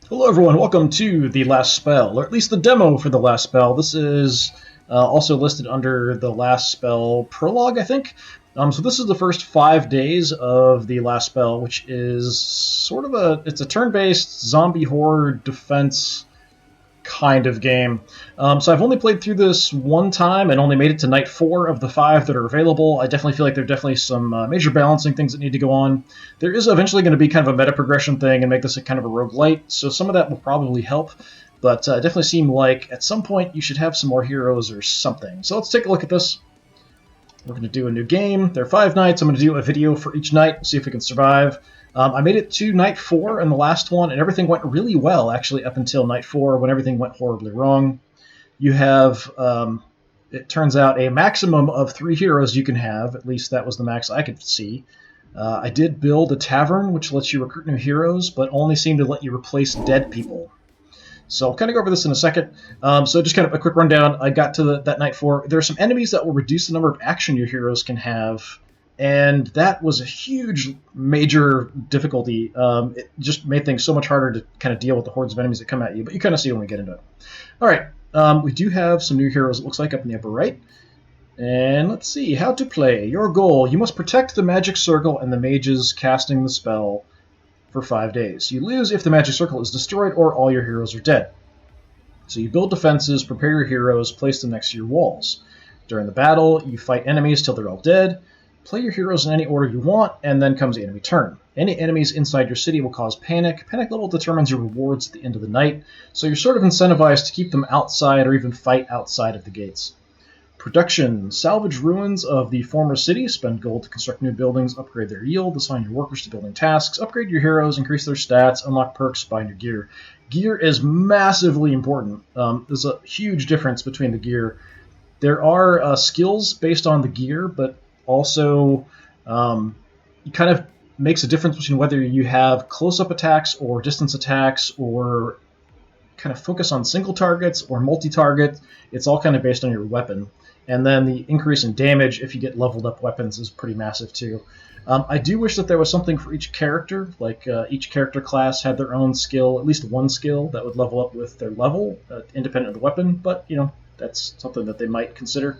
Hello everyone, welcome to The Last Spell, or at least the demo for The Last Spell. This is also listed under The Last Spell Prologue, I think. So this is the first 5 days of The Last Spell, which is sort of it's a turn-based zombie horror defense kind of game. So I've only played through this one time and only made it to night 4 of the 5 that are available. I definitely feel like there are definitely some major balancing things that need to go on. There is eventually going to be kind of a meta progression thing and make this a kind of a roguelite, so some of that will probably help. But it definitely seemed like at some point you should have some more heroes or something. So let's take a look at this. We're going to do a new game. There are 5 nights. I'm going to do a video for each night, see if we can survive. I made it to night 4 in the last one, and everything went really well, actually, up until night 4, when everything went horribly wrong. You have, it turns out, a maximum of 3 heroes you can have. At least that was the max I could see. I did build a tavern, which lets you recruit new heroes, but only seemed to let you replace dead people. So I'll kind of go over this in a second. So just kind of a quick rundown. I got to that night 4. There are some enemies that will reduce the number of action your heroes can have, and that was a huge, major difficulty. It just made things so much harder to kind of deal with the hordes of enemies that come at you, but you kind of see when we get into it. All right, we do have some new heroes, it looks like, up in the upper right. And let's see, how to play. Your goal, you must protect the magic circle and the mages casting the spell for 5 days. You lose if the magic circle is destroyed or all your heroes are dead. So you build defenses, prepare your heroes, place them next to your walls. During the battle, you fight enemies till they're all dead. Play your heroes in any order you want, and then comes the enemy turn. Any enemies inside your city will cause panic. Panic level determines your rewards at the end of the night, so you're sort of incentivized to keep them outside or even fight outside of the gates. Production. Salvage ruins of the former city, spend gold to construct new buildings, upgrade their yield, assign your workers to building tasks, upgrade your heroes, increase their stats, unlock perks, buy new gear. Gear is massively important. There's a huge difference between the gear. There are skills based on the gear, but also it kind of makes a difference between whether you have close-up attacks or distance attacks or kind of focus on single targets or multi-target. It's all kind of based on your weapon. And then the increase in damage if you get leveled up weapons is pretty massive too. I do wish that there was something for each character, like each character class had their own skill, at least one skill that would level up with their level, independent of the weapon, but you know, that's something that they might consider.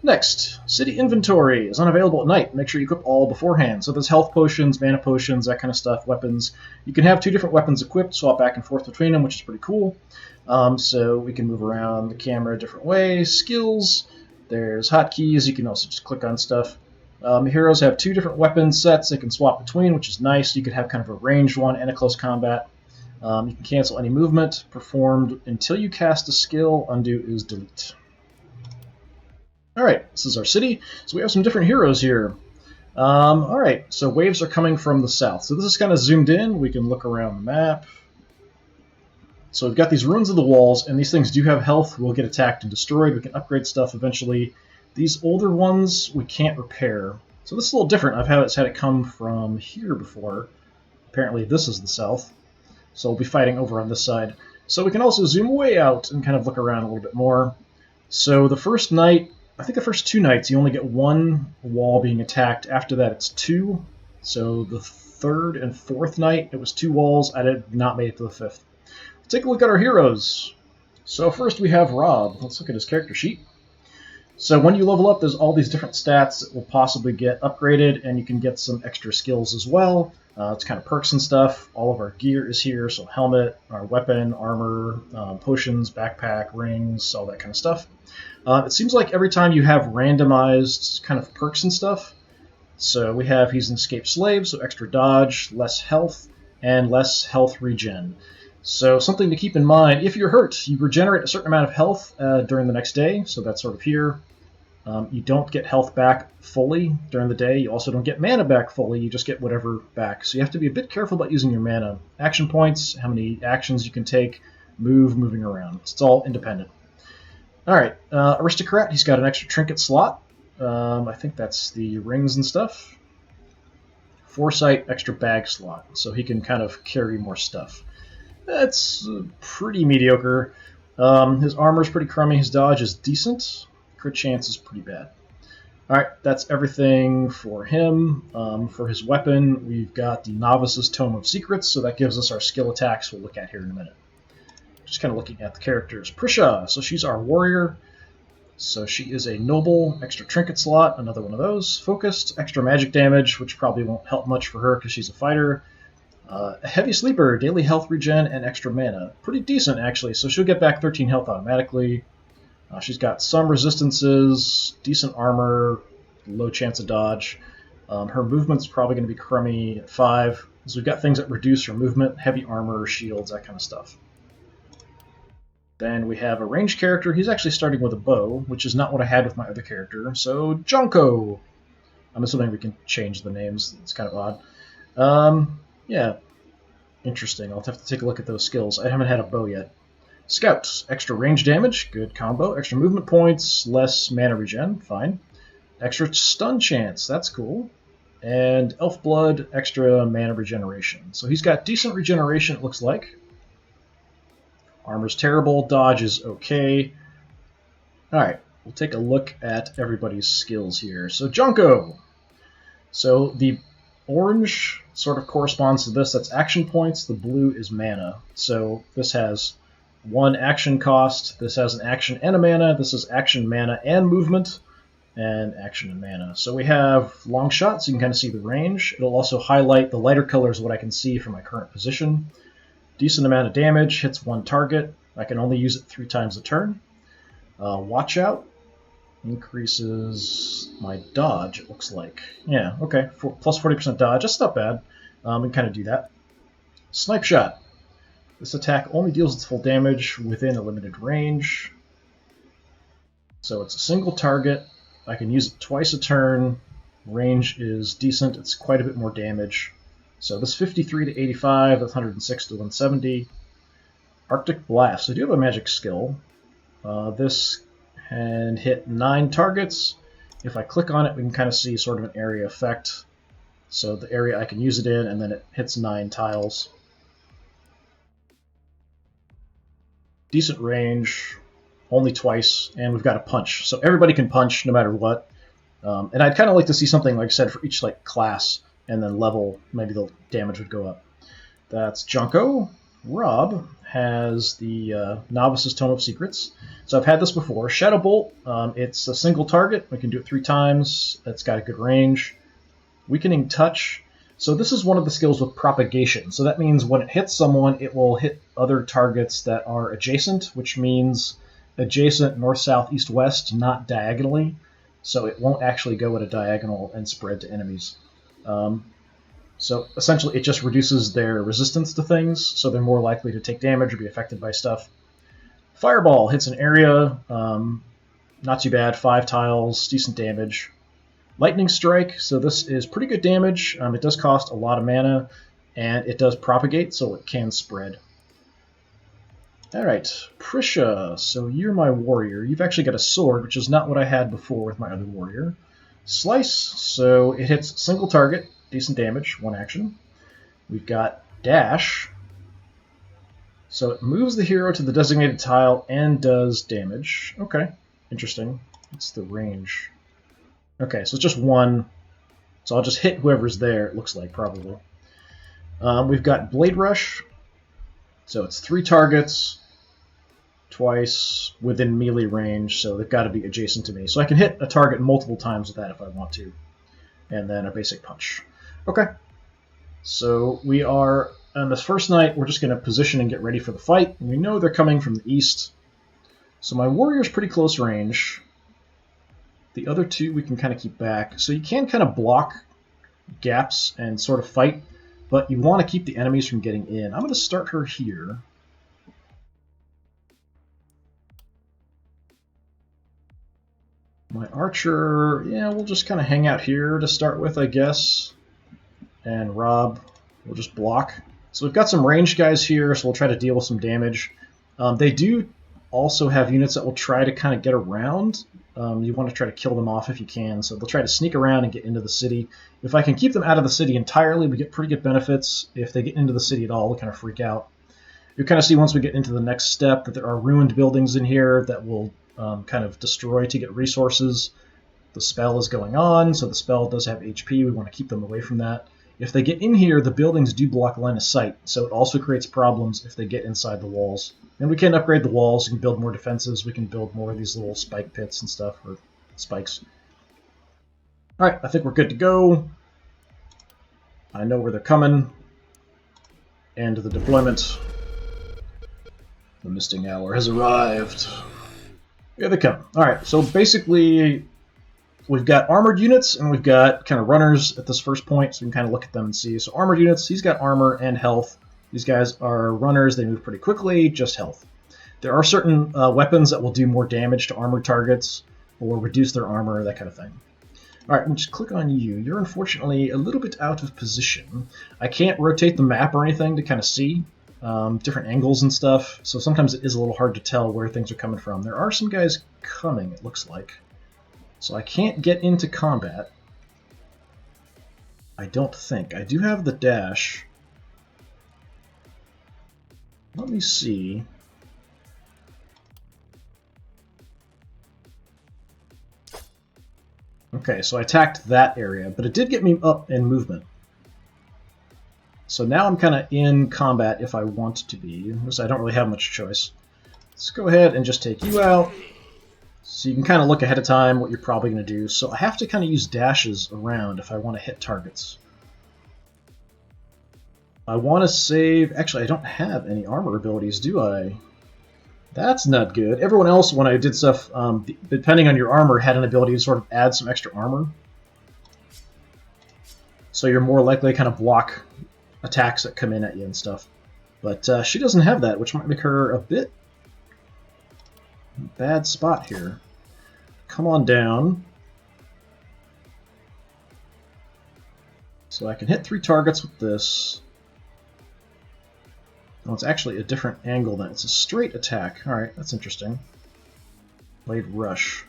Next, city inventory is unavailable at night. Make sure you equip all beforehand. So there's health potions, mana potions, that kind of stuff, weapons. You can have 2 different weapons equipped, swap back and forth between them, which is pretty cool. So we can move around the camera different ways. Skills, there's hotkeys. You can also just click on stuff. Heroes have 2 different weapon sets they can swap between, which is nice. You could have kind of a ranged one and a close combat. You can cancel any movement performed until you cast a skill. Undo is delete. Alright, this is our city. So we have some different heroes here. Alright, so waves are coming from the south. So this is kind of zoomed in. We can look around the map. So we've got these ruins of the walls, and these things do have health. We'll get attacked and destroyed. We can upgrade stuff eventually. These older ones we can't repair. So this is a little different. I've had it come from here before. Apparently this is the south. So we'll be fighting over on this side. So we can also zoom way out and kind of look around a little bit more. So the first night, I think the first 2 nights you only get 1 wall being attacked. After that it's 2. So the 3rd and 4th night it was 2 walls. I did not make it to the 5th. Take a look at our heroes. So first we have Rob. Let's look at his character sheet. So when you level up, there's all these different stats that will possibly get upgraded, and you can get some extra skills as well. It's kind of perks and stuff. All of our gear is here, so helmet, our weapon, armor, potions, backpack, rings, all that kind of stuff. It seems like every time you have randomized kind of perks and stuff. So we have he's an escaped slave, so extra dodge, less health, and less health regen. So something to keep in mind, if you're hurt, you regenerate a certain amount of health during the next day, so that's sort of here. You don't get health back fully during the day. You also don't get mana back fully. You just get whatever back. So you have to be a bit careful about using your mana. Action points, how many actions you can take, moving around. It's all independent. All right, Aristocrat, he's got an extra trinket slot. I think that's the rings and stuff. Foresight, extra bag slot, so he can kind of carry more stuff. That's pretty mediocre. His armor's pretty crummy. His dodge is decent. Crit chance is pretty bad. Alright, that's everything for him. For his weapon, we've got the Novice's Tome of Secrets, so that gives us our skill attacks we'll look at here in a minute. Just kind of looking at the characters. Prisha, so she's our warrior. So she is a noble, extra trinket slot, another one of those. Focused, extra magic damage, which probably won't help much for her because she's a fighter. A heavy sleeper, daily health regen, and extra mana. Pretty decent, actually, so she'll get back 13 health automatically. She's got some resistances, decent armor, low chance of dodge. Her movement's probably going to be crummy at 5. So we've got things that reduce her movement, heavy armor, shields, that kind of stuff. Then we have a ranged character. He's actually starting with a bow, which is not what I had with my other character. So, Junko! I'm assuming we can change the names. It's kind of odd. Yeah. Interesting. I'll have to take a look at those skills. I haven't had a bow yet. Scout. Extra range damage. Good combo. Extra movement points. Less mana regen. Fine. Extra stun chance. That's cool. And Elf Blood. Extra mana regeneration. So he's got decent regeneration, it looks like. Armor's terrible. Dodge is okay. Alright, we'll take a look at everybody's skills here. So, Junko! So, the orange sort of corresponds to this. That's action points. The blue is mana. So, this has 1 action cost. This has an action and a mana. This is action, mana, and movement. And action and mana. So, we have long shot, so you can kind of see the range. It'll also highlight the lighter colors, what I can see from my current position. Decent amount of damage, hits 1 target. I can only use it 3 times a turn. Watch out increases my dodge, it looks like. Yeah, okay, plus 40% dodge, that's not bad. We can kind of do that. Snipe shot. This attack only deals its full damage within a limited range. So it's a single target. I can use it twice a turn. Range is decent, it's quite a bit more damage. So this 53 to 85, that's 106 to 170. Arctic Blast. I do have a magic skill. This can hit 9 targets. If I click on it, we can kind of see sort of an area effect. So the area I can use it in, and then it hits 9 tiles. Decent range, only twice, and we've got a punch. So everybody can punch no matter what. And I'd kind of like to see something, like I said, for each class. And then level, maybe the damage would go up. That's Junko. Rob has the Novice's Tome of Secrets. So I've had this before. Shadow Bolt, it's a single target. We can do it 3 times. It's got a good range. Weakening Touch. So this is one of the skills with propagation. So that means when it hits someone, it will hit other targets that are adjacent, which means adjacent north, south, east, west, not diagonally. So it won't actually go at a diagonal and spread to enemies. So essentially it just reduces their resistance to things, so they're more likely to take damage or be affected by stuff. Fireball hits an area, not too bad, 5 tiles, decent damage. Lightning Strike, so this is pretty good damage. It does cost a lot of mana, and it does propagate, so it can spread. Alright, Prisha, so you're my warrior. You've actually got a sword, which is not what I had before with my other warrior. Slice, so it hits single target, decent damage, 1 action. We've got Dash, so it moves the hero to the designated tile and does damage. Okay, interesting. What's the range? Okay, so it's just 1, so I'll just hit whoever's there, it looks like, probably. We've got Blade Rush, so it's 3 targets, twice within melee range, so they've got to be adjacent to me. So I can hit a target multiple times with that if I want to. And then a basic punch. Okay. So we are, on this first night, we're just going to position and get ready for the fight. We know they're coming from the east. So my warrior's pretty close range. The other 2 we can kind of keep back. So you can kind of block gaps and sort of fight, but you want to keep the enemies from getting in. I'm going to start her here. My archer, yeah, we'll just kind of hang out here to start with, I guess. And Rob will just block. So we've got some ranged guys here, so we'll try to deal with some damage. They do also have units that will try to kind of get around. You want to try to kill them off if you can, so they'll try to sneak around and get into the city. If I can keep them out of the city entirely, we get pretty good benefits. If they get into the city at all, they'll kind of freak out. You'll kind of see once we get into the next step that there are ruined buildings in here that will kind of destroy to get resources. the spell is going on, so the spell does have HP. We want to keep them away from that. If they get in here, the buildings do block line of sight, so it also creates problems if they get inside the walls. And we can upgrade the walls, we can build more defenses, we can build more of these little spike pits and stuff, or spikes. Alright, I think we're good to go. I know where they're coming. End of the deployment. The misting hour has arrived. Here they come. Alright, so basically we've got armored units and we've got kind of runners at this first point, so we can kind of look at them and see. So armored units, he's got armor and health. These guys are runners, they move pretty quickly, just health. There are certain weapons that will do more damage to armored targets or reduce their armor, that kind of thing. Alright, let me just click on you. You're unfortunately a little bit out of position. I can't rotate the map or anything to kind of see different angles and stuff, so sometimes it is a little hard to tell where things are coming from. There are some guys coming, it looks like. So I can't get into combat. I don't think. I do have the dash. Let me see. Okay, so I attacked that area, but it did get me up in movement. So now I'm kind of in combat if I want to be. I don't really have much choice. Let's go ahead and just take you out. So you can kind of look ahead of time what you're probably going to do. So I have to kind of use dashes around if I want to hit targets. I want to save... Actually, I don't have any armor abilities, do I? That's not good. Everyone else, when I did stuff, depending on your armor, had an ability to sort of add some extra armor. So you're more likely to kind of block attacks that come in at you and stuff. But she doesn't have that, which might make her a bit bad spot here. Come on down. So I can hit 3 targets with this. Oh, it's actually a different angle then. It's a straight attack. Alright, that's interesting. Blade Rush.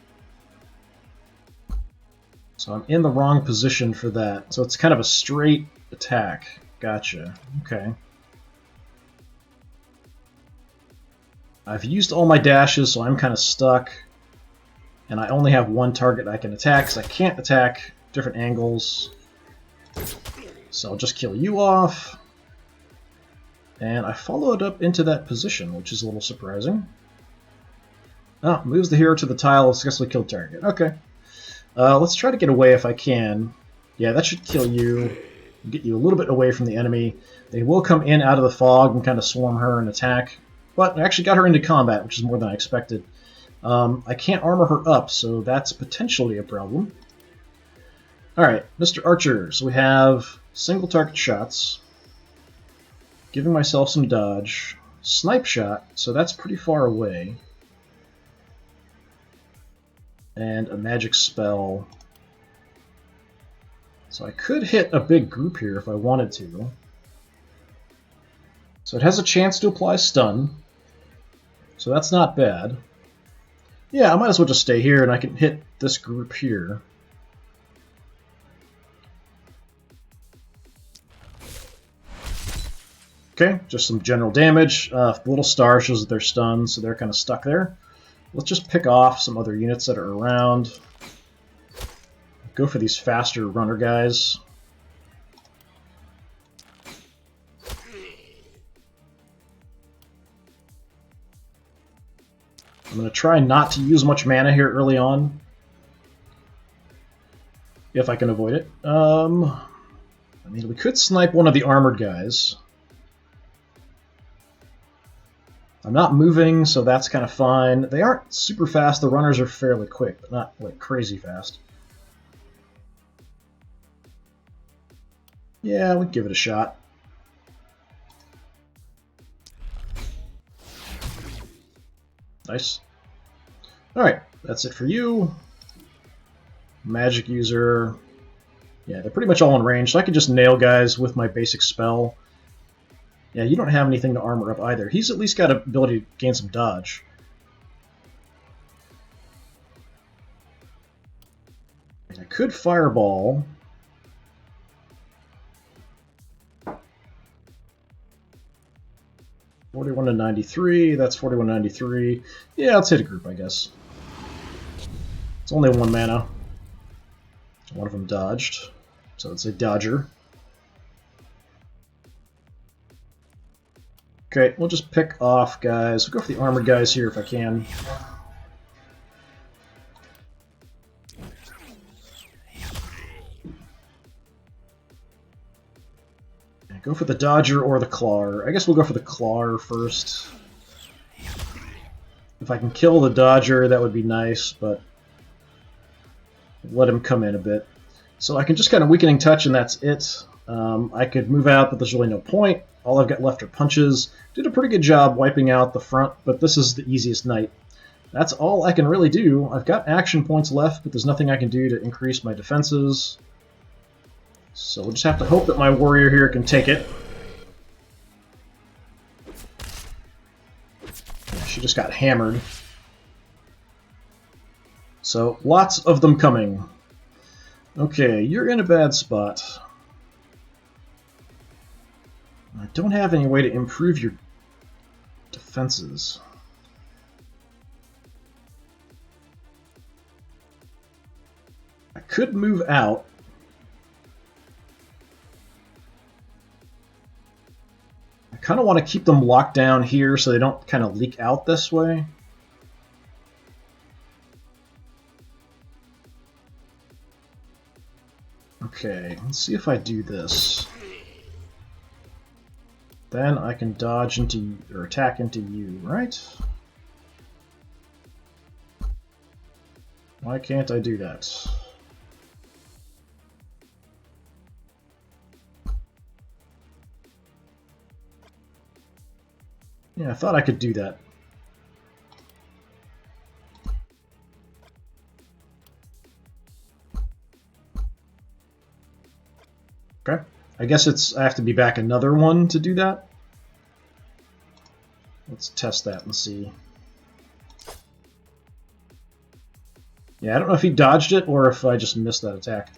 So I'm in the wrong position for that. So it's kind of a straight attack. Gotcha. Okay. I've used all my dashes, so I'm kind of stuck. And I only have one target I can attack, because I can't attack different angles. So I'll just kill you off. And I followed up into that position, which is a little surprising. Oh, moves the hero to the tile, successfully killed target. Okay. Let's try to get away if I can. Yeah, that should kill you. Get you a little bit away from the enemy. They will come in out of the fog and kind of swarm her and attack. But I actually got her into combat, which is more than I expected. I can't armor her up, so that's potentially a problem. Alright, Mr. Archer. So we have single target shots. Giving myself some dodge. Snipe shot, so that's pretty far away. And a magic spell. So I could hit a big group here if I wanted to. So it has a chance to apply stun. So that's not bad. Yeah, I might as well just stay here and I can hit this group here. Okay, just some general damage. The little star shows that they're stunned, so they're kind of stuck there. Let's just pick off some other units that are around. Go for these faster runner guys. I'm going to try not to use much mana here early on. If I can avoid it. I mean, we could snipe one of the armored guys. I'm not moving, so that's kind of fine. They aren't super fast. The runners are fairly quick, but not like crazy fast. Yeah, we'll give it a shot. Nice. Alright, that's it for you. Magic user. Yeah, they're pretty much all in range, so I can just nail guys with my basic spell. Yeah, you don't have anything to armor up either. He's at least got an ability to gain some dodge. I could fireball. $41 to $93, that's $41 to $93. Yeah, let's hit a group, I guess. It's only 1 mana. One of them dodged, so it's a dodger. Okay, we'll just pick off guys. We'll go for the armored guys here if I can. Go for the dodger or the clawer. I guess we'll go for the clawer first. If I can kill the dodger, that would be nice, but let him come in a bit. So I can just kind of weakening touch and that's it. I could move out, but there's really no point. All I've got left are punches. Did a pretty good job wiping out the front, but this is the easiest night. That's all I can really do. I've got action points left, but there's nothing I can do to increase my defenses. So we'll just have to hope that my warrior here can take it. She just got hammered. So, lots of them coming. Okay, you're in a bad spot. I don't have any way to improve your defenses. I could move out. I kind of want to keep them locked down here so they don't kind of leak out this way. Okay, let's see if I do this. Then I can dodge into, or attack into you, right? Why can't I do that? Yeah, I thought I could do that. Okay. I guess I have to be back another one to do that. Let's test that and see. Yeah, I don't know if he dodged it or if I just missed that attack.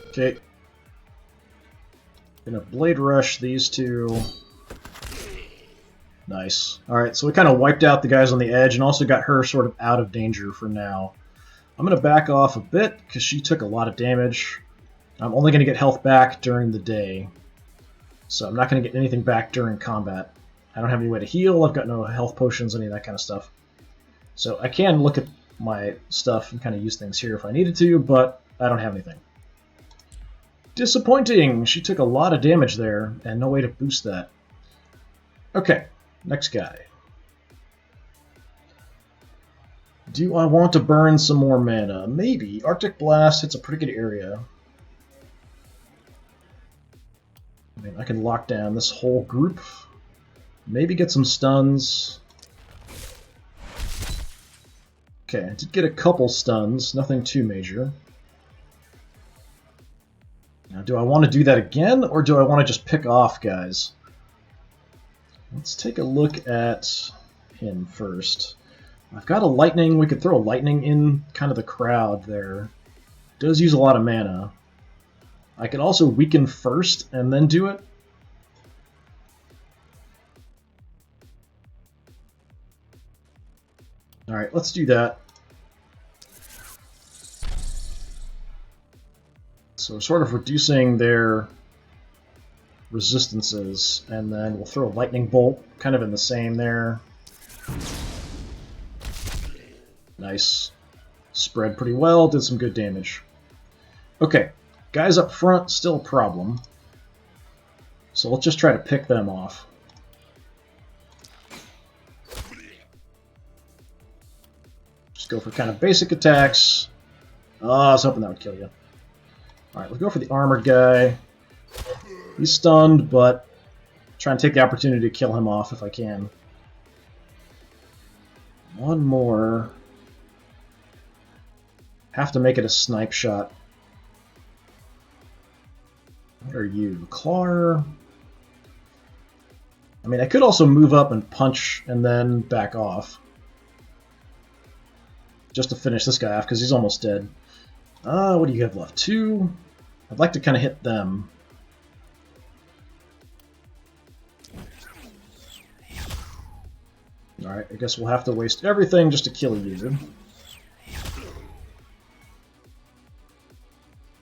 Okay. Gonna Blade Rush these two. Nice. Alright, so we kind of wiped out the guys on the edge and also got her sort of out of danger for now. I'm going to back off a bit because she took a lot of damage. I'm only going to get health back during the day. So I'm not going to get anything back during combat. I don't have any way to heal, I've got no health potions, any of that kind of stuff. So I can look at my stuff and kind of use things here if I needed to, but I don't have anything. Disappointing! She took a lot of damage there, and no way to boost that. Okay, next guy. Do I want to burn some more mana? Maybe. Arctic Blast hits a pretty good area. I mean, I can lock down this whole group. Maybe get some stuns. Okay, I did get a couple stuns, nothing too major. Now, do I want to do that again, or do I want to just pick off guys? Let's take a look at him first. I've got a lightning. We could throw a lightning in kind of the crowd there. Does use a lot of mana. I could also weaken first and then do it. Alright, let's do that. So sort of reducing their resistances, and then we'll throw a lightning bolt kind of in the same there. Nice. Spread pretty well, did some good damage. Okay, guys up front, still a problem. So let's just try to pick them off. Just go for kind of basic attacks. Oh, I was hoping that would kill you. Alright, we'll go for the armored guy. He's stunned, but try and take the opportunity to kill him off if I can. One more. Have to make it a snipe shot. What are you? Claw? I mean, I could also move up and punch and then back off. Just to finish this guy off, because he's almost dead. What do you have left? 2? I'd like to kind of hit them. Alright, I guess we'll have to waste everything just to kill you.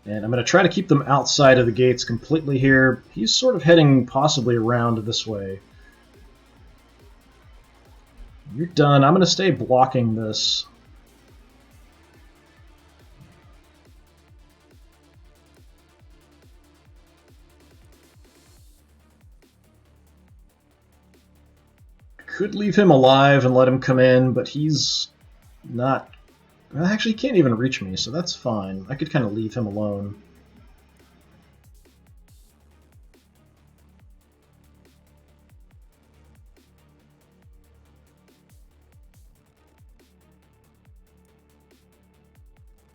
And I'm going to try to keep them outside of the gates completely here. He's sort of heading possibly around this way. You're done. I'm going to stay blocking this. Could leave him alive and let him come in, but he's not... Well, actually, he can't even reach me, so that's fine. I could kind of leave him alone.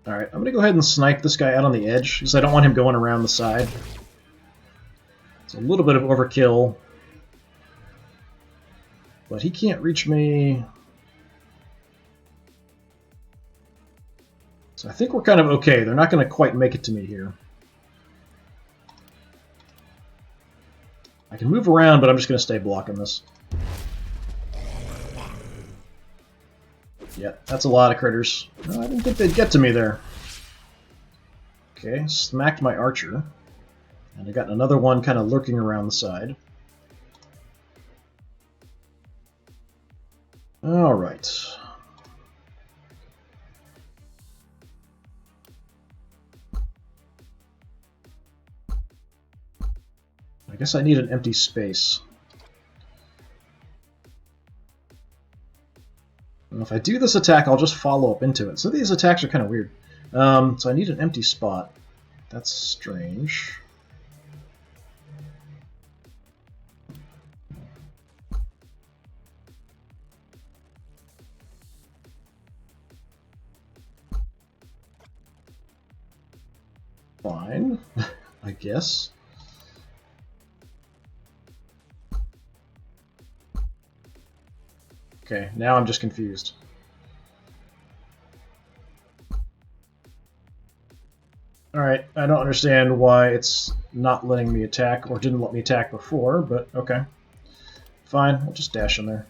Alright, I'm going to go ahead and snipe this guy out on the edge, because I don't want him going around the side. It's a little bit of overkill. But he can't reach me. So I think we're kind of okay. They're not going to quite make it to me here. I can move around, but I'm just going to stay blocking this. Yeah, that's a lot of critters. No, I didn't think they'd get to me there. Okay, smacked my archer. And I got another one kind of lurking around the side. Alright. I guess I need an empty space. And if I do this attack, I'll just follow up into it. So these attacks are kind of weird. So I need an empty spot. That's strange. Fine, I guess. Okay, now I'm just confused. Alright, I don't understand why it's not letting me attack, or didn't let me attack before, but okay. Fine, I'll just dash in there.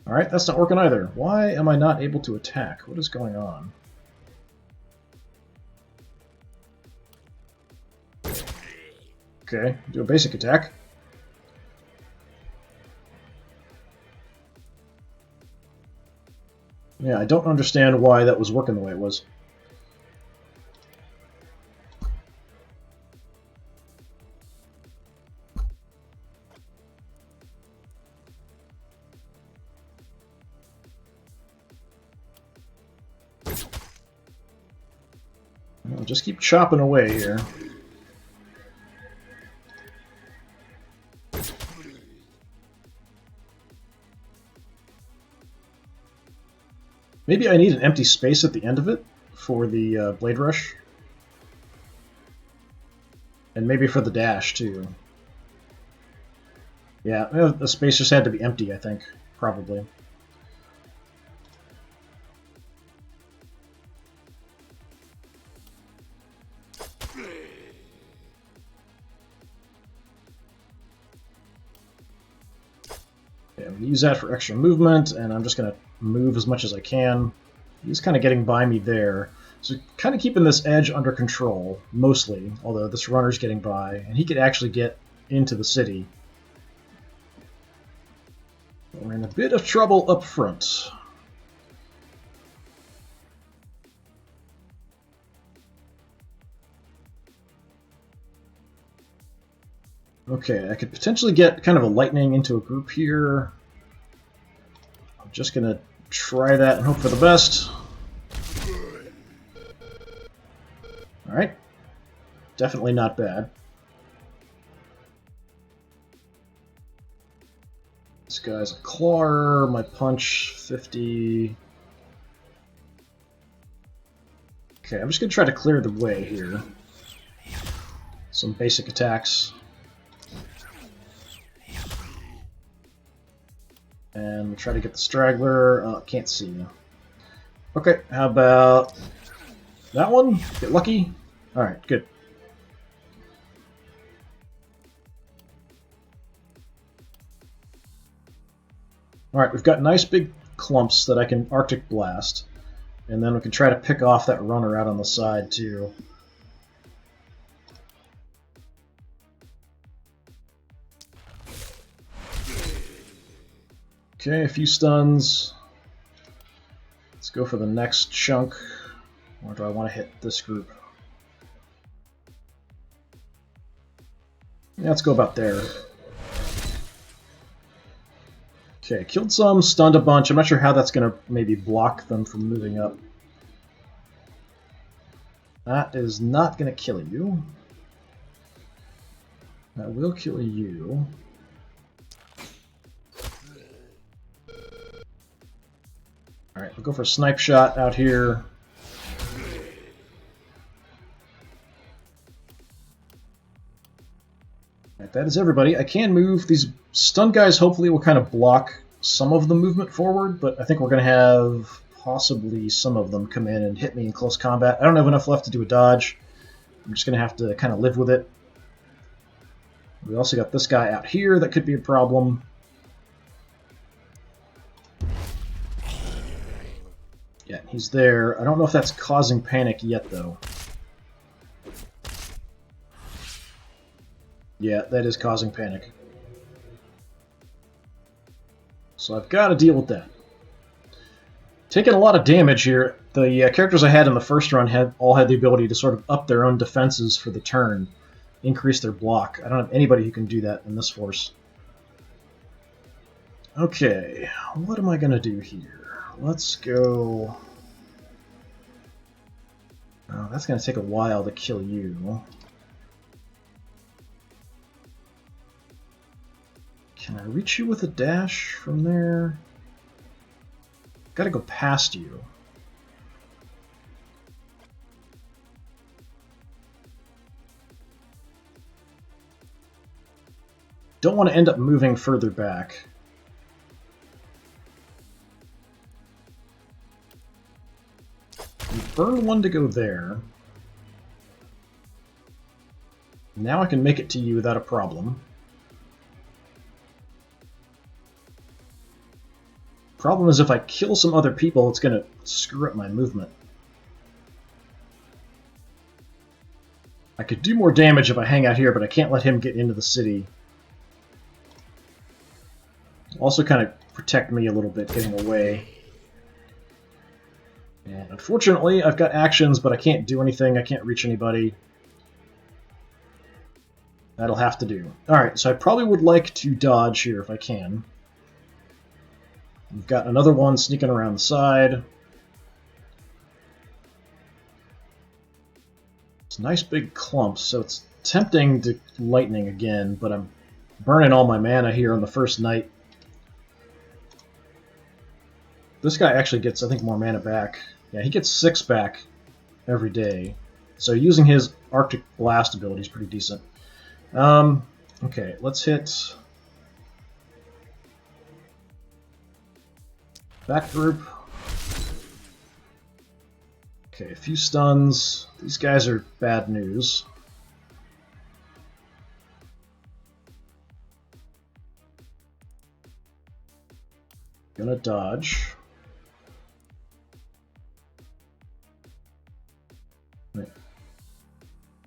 Alright, that's not working either. Why am I not able to attack? What is going on? Okay, do a basic attack. Yeah, I don't understand why that was working the way it was. I'll just keep chopping away here. Maybe I need an empty space at the end of it for the Blade Rush. And maybe for the dash, too. Yeah, the space just had to be empty, I think. Probably. Yeah, I'm going to use that for extra movement, and I'm just going to move as much as I can. He's kind of getting by me there. So kind of keeping this edge under control, mostly, although this runner's getting by, and he could actually get into the city. But we're in a bit of trouble up front. Okay, I could potentially get kind of a lightning into a group here. I'm just going to try that and hope for the best. Alright. Definitely not bad. This guy's a clawer, my punch 50. Okay, I'm just going to try to clear the way here. Some basic attacks. And we'll try to get the straggler. Can't see you. Okay, how about that one? Get lucky? Alright, good. Alright, we've got nice big clumps that I can Arctic Blast. And then we can try to pick off that runner out on the side, too. Okay, a few stuns. Let's go for the next chunk. Or do I want to hit this group? Yeah, let's go about there. Okay, killed some, stunned a bunch. I'm not sure how that's going to maybe block them from moving up. That is not going to kill you. That will kill you. Alright, we'll go for a snipe shot out here. Alright, that is everybody. I can move. These stun guys hopefully will kind of block some of the movement forward, but I think we're going to have possibly some of them come in and hit me in close combat. I don't have enough left to do a dodge. I'm just going to have to kind of live with it. We also got this guy out here that could be a problem. Yeah, he's there. I don't know if that's causing panic yet, though. Yeah, that is causing panic. So I've got to deal with that. Taking a lot of damage here. The characters I had in the first run all had the ability to sort of up their own defenses for the turn, increase their block. I don't have anybody who can do that in this force. Okay, what am I going to do here? Let's go... Oh, that's going to take a while to kill you. Can I reach you with a dash from there? Gotta go past you. Don't want to end up moving further back. Burn one to go there. Now I can make it to you without a problem. Problem is if I kill some other people, it's going to screw up my movement. I could do more damage if I hang out here, but I can't let him get into the city. Also kind of protect me a little bit getting away. And unfortunately, I've got actions, but I can't do anything. I can't reach anybody. That'll have to do. Alright, so I probably would like to dodge here if I can. We've got another one sneaking around the side. It's nice big clumps, so it's tempting to lightning again, but I'm burning all my mana here on the first night. This guy actually gets, I think, more mana back. Yeah, he gets 6 back every day. So using his Arctic Blast ability is pretty decent. Okay, let's hit that group. Okay, a few stuns. These guys are bad news. Gonna dodge. Wait.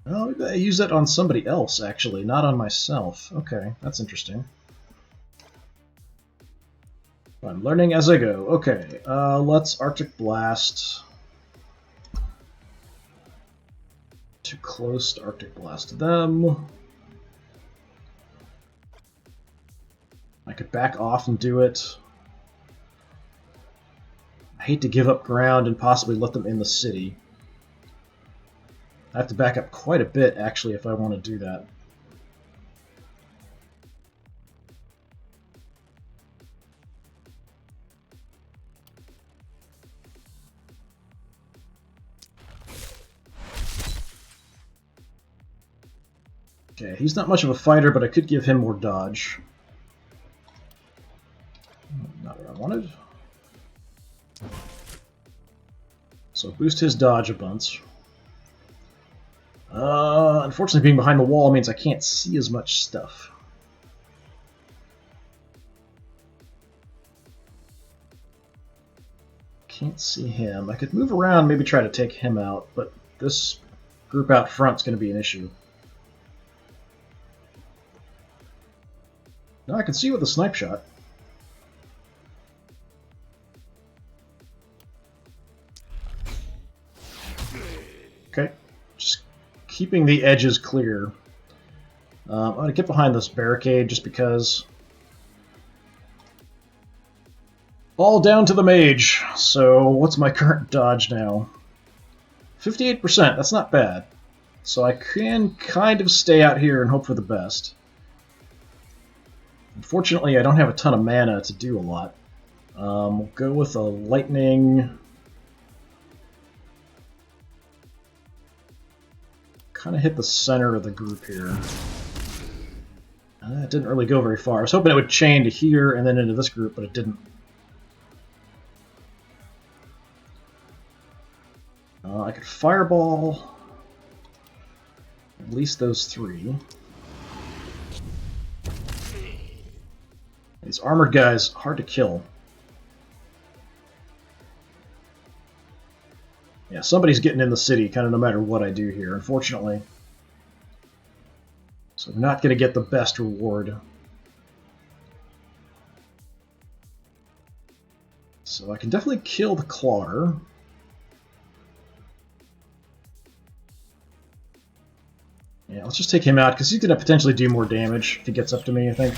Oh, I use that on somebody else, actually, not on myself. Okay, that's interesting. I'm learning as I go. Okay, let's Arctic Blast. Too close to Arctic Blast them. I could back off and do it. I hate to give up ground and possibly let them in the city. I have to back up quite a bit, actually, if I want to do that. Okay, he's not much of a fighter, but I could give him more dodge. Not what I wanted. So boost his dodge a bunch. Unfortunately, being behind the wall means I can't see as much stuff. Can't see him. I could move around, maybe try to take him out, but this group out front's going to be an issue. No, I can see with a snipe shot. Okay, just keeping the edges clear. I'm going to get behind this barricade just because. All down to the mage. So what's my current dodge now? 58%, that's not bad. So I can kind of stay out here and hope for the best. Unfortunately, I don't have a ton of mana to do a lot. We'll go with a lightning. Kind of hit the center of the group here. It didn't really go very far. I was hoping it would chain to here and then into this group, but it didn't. I could fireball at least those three. These armored guys, hard to kill. Yeah, somebody's getting in the city, kind of no matter what I do here, unfortunately. So I'm not going to get the best reward. So I can definitely kill the Clawder. Yeah, let's just take him out, because he's going to potentially do more damage if he gets up to me, I think.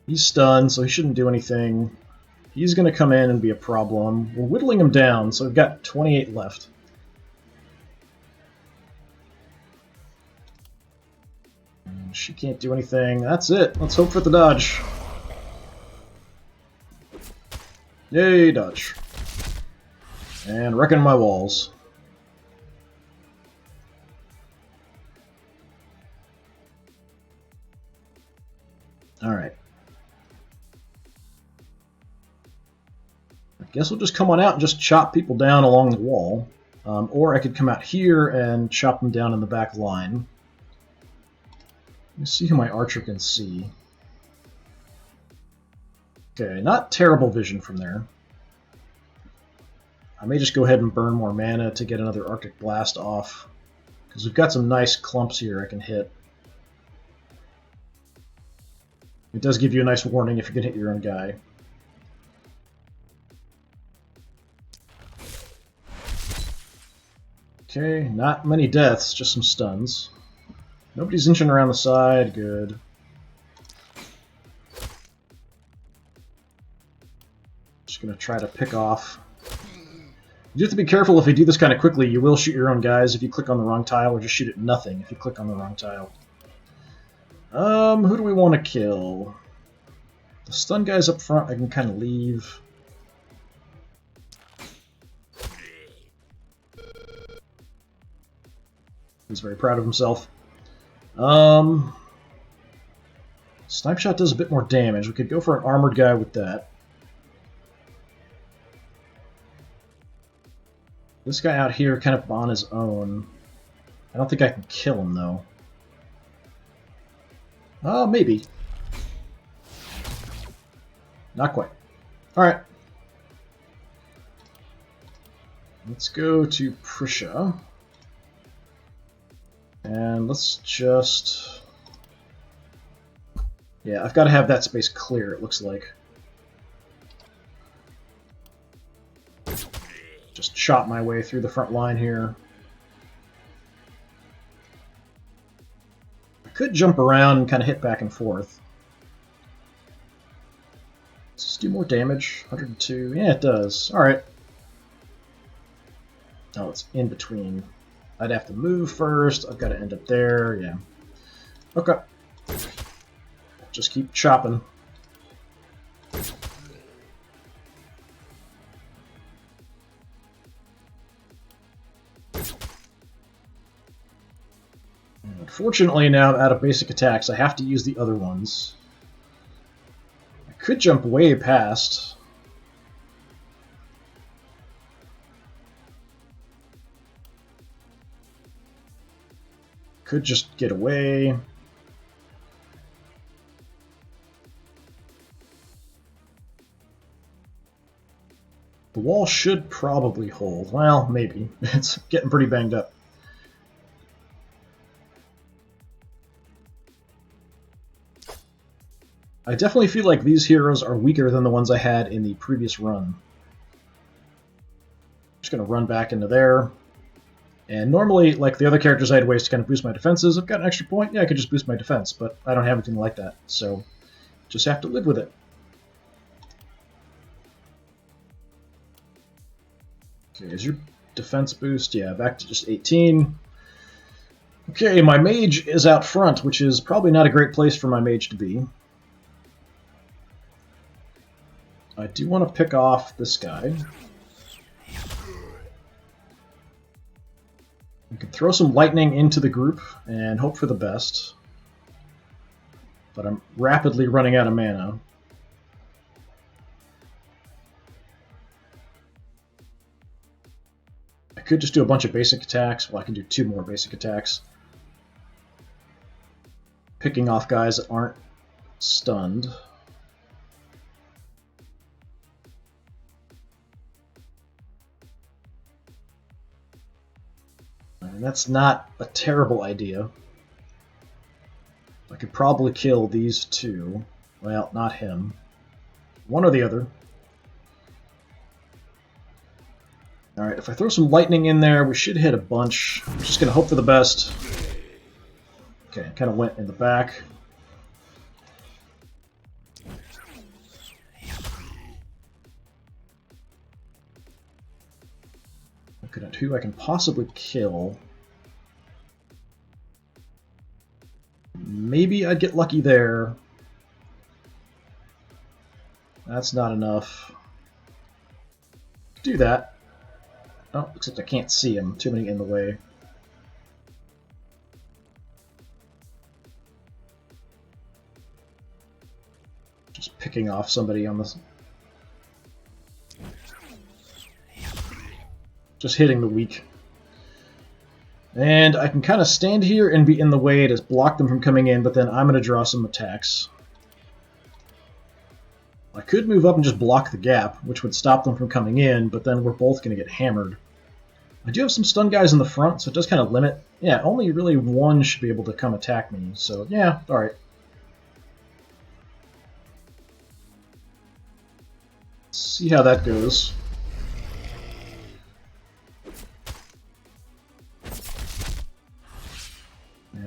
He's stunned, so he shouldn't do anything. He's going to come in and be a problem. We're whittling him down, so we've got 28 left. And she can't do anything. That's it. Let's hope for the dodge. Yay, dodge. And wrecking my walls. Alright. I guess we'll just come on out and just chop people down along the wall. Or I could come out here and chop them down in the back line. Let me see who my archer can see. Okay, not terrible vision from there. I may just go ahead and burn more mana to get another Arctic Blast off. Because we've got some nice clumps here I can hit. It does give you a nice warning if you can hit your own guy. Okay, not many deaths, just some stuns. Nobody's inching around the side, good. Just gonna try to pick off. You have to be careful if you do this kind of quickly, you will shoot your own guys if you click on the wrong tile, or just shoot at nothing if you click on the wrong tile. Who do we want to kill? The stun guys up front I can kind of leave. He's very proud of himself. Snipe shot does a bit more damage. We could go for an armored guy with that. This guy out here kind of on his own. I don't think I can kill him, though. Maybe. Not quite. Alright. Let's go to Prussia. And let's just... Yeah, I've got to have that space clear, it looks like. Just chop my way through the front line here. I could jump around and kind of hit back and forth. Does this do more damage? 102. Yeah, it does. Alright. Oh, it's in between. I'd have to move first. I've got to end up there. Yeah. Okay. Just keep chopping. Unfortunately, now I'm out of basic attacks. I have to use the other ones. I could jump way past. Could just get away. wall should probably hold. Well, maybe. It's getting pretty banged up. I definitely feel like these heroes are weaker than the ones I had in the previous run. Just going to run back into there. And normally, like the other characters I had ways to kind of boost my defenses, I've got an extra point, yeah, I could just boost my defense, but I don't have anything like that, so just have to live with it. Okay, is your defense boost? Yeah, back to just 18. Okay, my mage is out front, which is probably not a great place for my mage to be. I do want to pick off this guy. I could throw some lightning into the group and hope for the best. But I'm rapidly running out of mana. I could just do a bunch of basic attacks. Well, I can do 2 more basic attacks. Picking off guys that aren't stunned. And that's not a terrible idea. I could probably kill these 2. Well, not him. One or the other. Alright, if I throw some lightning in there, we should hit a bunch. I'm just going to hope for the best. Okay, kind of went in the back. Looking at who I can possibly kill. Maybe I'd get lucky there. That's not enough. Do that. Oh, except I can't see him. Too many in the way. Just picking off somebody on this. Just hitting the weak. And I can kind of stand here and be in the way to block them from coming in, but then I'm going to draw some attacks. I could move up and just block the gap, which would stop them from coming in, but then we're both going to get hammered. I do have some stun guys in the front, so it does kind of limit. Yeah, only really one should be able to come attack me, so yeah, alright. See how that goes.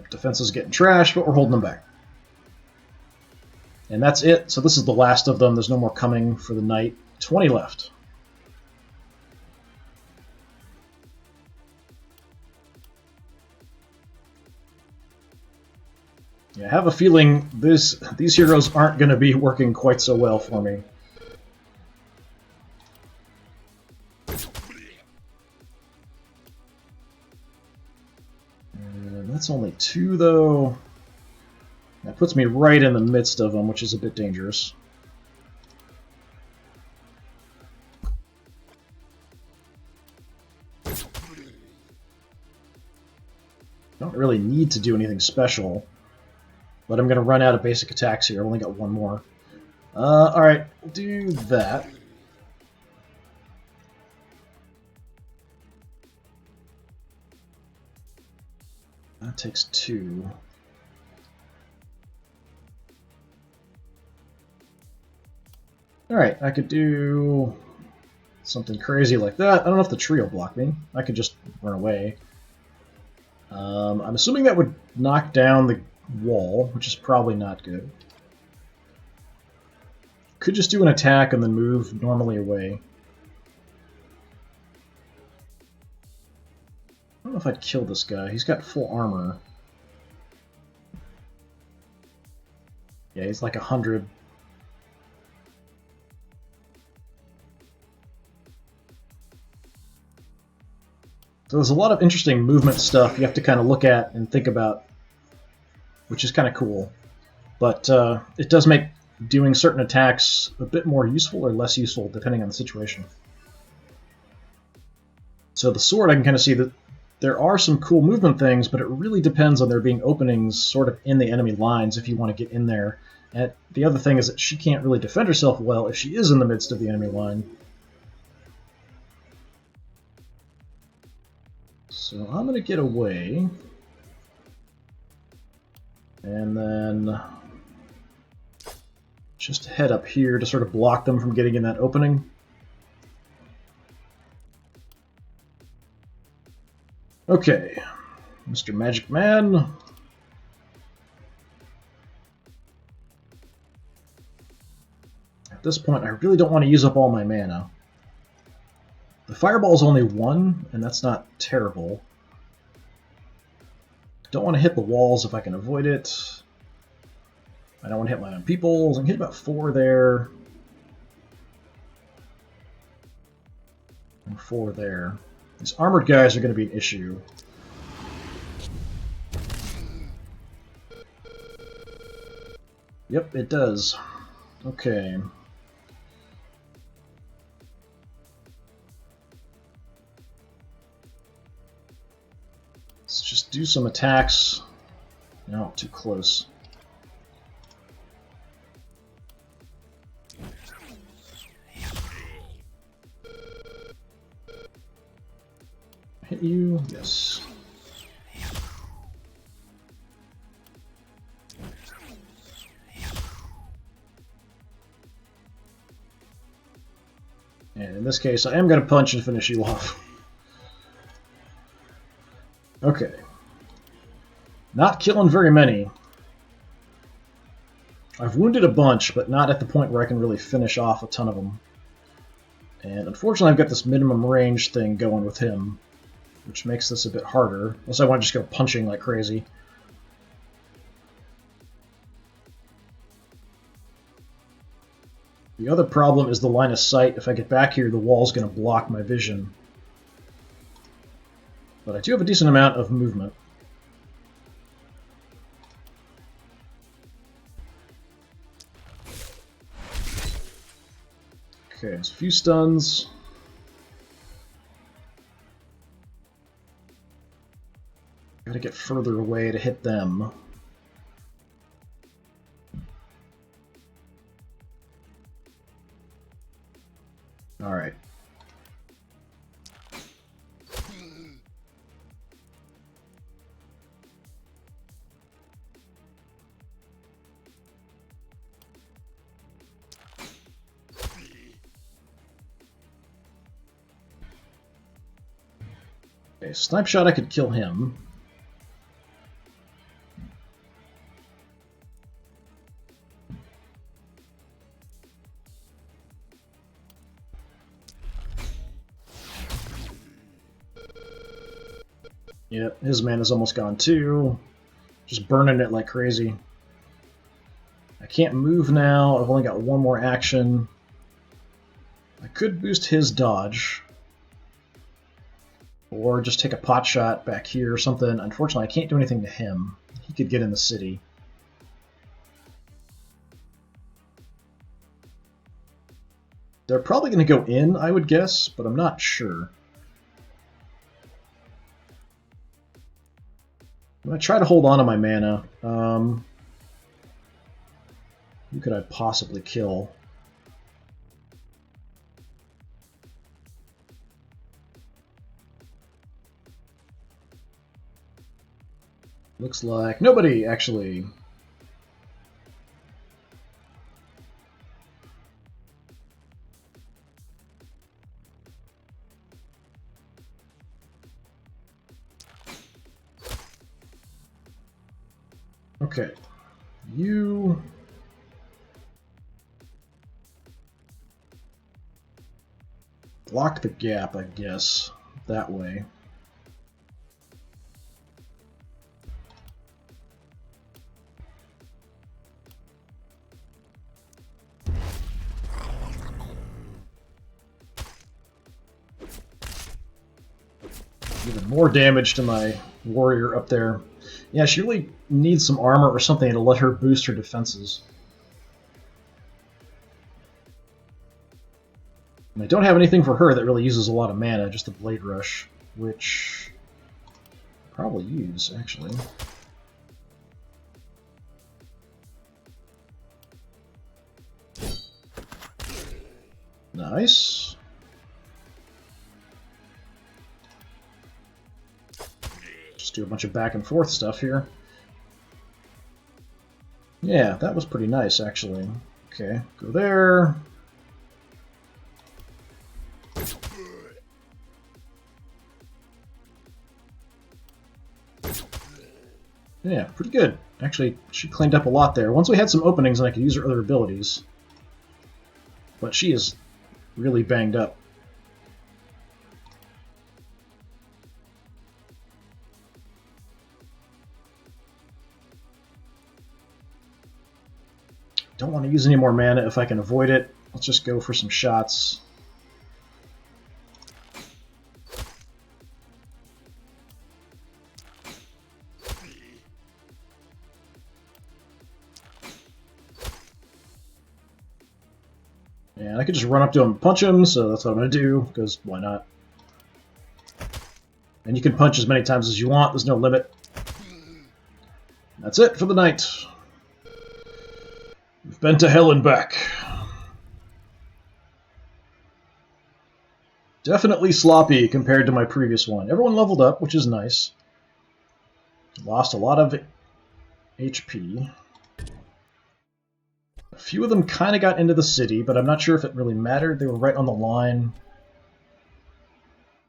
Defense is getting trashed, but we're holding them back. And that's it. So this is the last of them. There's no more coming for the night. 20 left. Yeah, I have a feeling these heroes aren't going to be working quite so well for me. That's only 2, though. That puts me right in the midst of them, which is a bit dangerous. Don't really need to do anything special, but I'm going to run out of basic attacks here. I've only got 1 more. Alright, we'll do that. That takes 2. Alright, I could do something crazy like that. I don't know if the tree will block me. I could just run away. I'm assuming that would knock down the wall, which is probably not good. Could just do an attack and then move normally away. I don't know if I'd kill this guy. He's got full armor. Yeah, he's like 100. So there's a lot of interesting movement stuff you have to kind of look at and think about, which is kind of cool. But it does make doing certain attacks a bit more useful or less useful depending on the situation. So the sword, I can kind of see that there are some cool movement things, but it really depends on there being openings sort of in the enemy lines if you want to get in there. And the other thing is that she can't really defend herself well if she is in the midst of the enemy line. So I'm going to get away. And then just head up here to sort of block them from getting in that opening. Okay, Mr. Magic Man. At this point, I really don't want to use up all my mana. The Fireball is only 1, and that's not terrible. Don't want to hit the walls if I can avoid it. I don't want to hit my own people. I can hit about 4 there. And 4 there. These armored guys are going to be an issue. Yep, it does. Okay. Let's just do some attacks. No, too close. Hit you? Yes. And in this case, I am going to punch and finish you off. Okay. Not killing very many. I've wounded a bunch, but not at the point where I can really finish off a ton of them. And unfortunately, I've got this minimum range thing going with him, which makes this a bit harder, unless I want to just go punching like crazy. The other problem is the line of sight. If I get back here, the wall's going to block my vision. But I do have a decent amount of movement. Okay, there's a few stuns. Gotta get further away to hit them. Alright. Okay, snipe shot, I could kill him. Yep, his mana's almost gone too. Just burning it like crazy. I can't move now. I've only got one more action. I could boost his dodge. Or just take a pot shot back here or something. Unfortunately, I can't do anything to him. He could get in the city. They're probably going to go in, I would guess, but I'm not sure. I'm going to try to hold on to my mana. Who could I possibly kill? Looks like nobody, actually. Okay. You... block the gap, I guess, that way. Even more damage to my warrior up there. Yeah, she really needs some armor or something to let her boost her defenses. And I don't have anything for her that really uses a lot of mana, just a Blade Rush, which I'll probably use, actually. Nice. Just do a bunch of back and forth stuff here. Yeah, that was pretty nice, actually. Okay, go there. Yeah, pretty good. Actually, she cleaned up a lot there. Once we had some openings and I could use her other abilities. But she is really banged up. Don't want to use any more mana if I can avoid it. Let's just go for some shots. And I could just run up to him and punch him, so that's what I'm going to do, because why not? And you can punch as many times as you want, there's no limit. That's it for the night. We've been to hell and back. Definitely sloppy compared to my previous one. Everyone leveled up, which is nice. Lost a lot of HP. A few of them kind of got into the city, but I'm not sure if it really mattered. They were right on the line.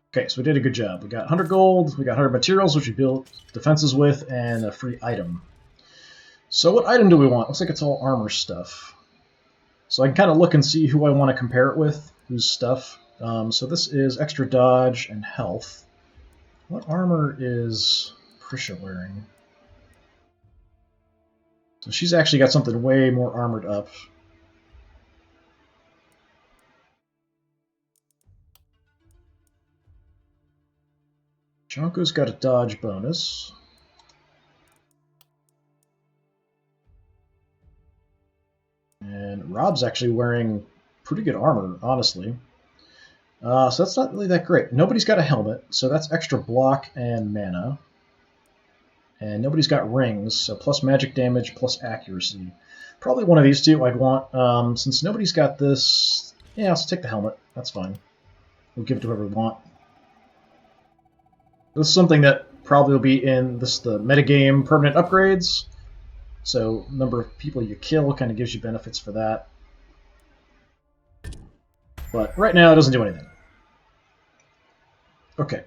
Okay, so we did a good job. We got 100 gold, we got 100 materials, which we built defenses with, and a free item. So what item do we want? Looks like it's all armor stuff. So I can kind of look and see who I want to compare it with, whose stuff. So this is extra dodge and health. What armor is Prisha wearing? So she's actually got something way more armored up. Jonko's got a dodge bonus. And Rob's actually wearing pretty good armor, honestly. So that's not really that great. Nobody's got a helmet, so that's extra block and mana. And nobody's got rings, so plus magic damage, plus accuracy. Probably one of these two I'd want. Since nobody's got this, yeah, let's take the helmet. That's fine. We'll give it to whoever we want. This is something that probably will be in the metagame permanent upgrades. So number of people you kill kind of gives you benefits for that. But right now it doesn't do anything. Okay.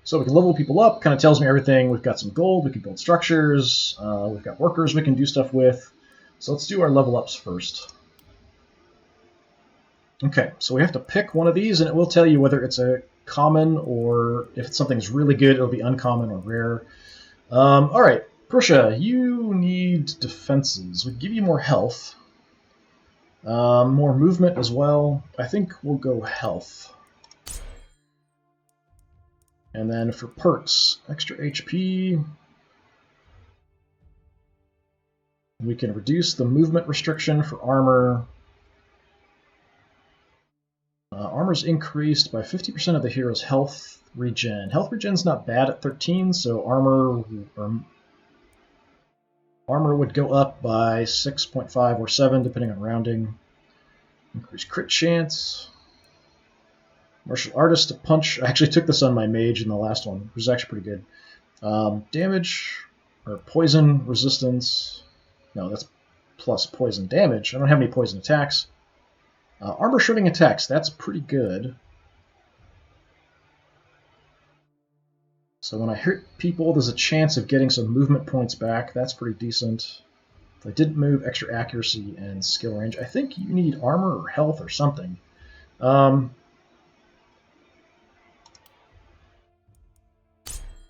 So we can level people up, kind of tells me everything. We've got some gold, we can build structures, we've got workers we can do stuff with. So let's do our level ups first. Okay, so we have to pick one of these, and it will tell you whether it's a common or if something's really good, it'll be uncommon or rare. Alright, Prisha, you need defenses. We can give you more health. More movement as well. I think we'll go health. And then for perks, extra HP. We can reduce the movement restriction for armor. Armor's increased by 50% of the hero's health regen. Health regen's not bad at 13, so armor would go up by 6.5 or 7, depending on rounding. Increased crit chance. Martial Artist to punch. I actually took this on my mage in the last one, which was actually pretty good. Damage, or poison resistance. No, that's plus poison damage. I don't have any poison attacks. Armor shredding attacks, that's pretty good. So when I hit people, there's a chance of getting some movement points back. That's pretty decent. If I didn't move, extra accuracy and skill range. I think you need armor or health or something.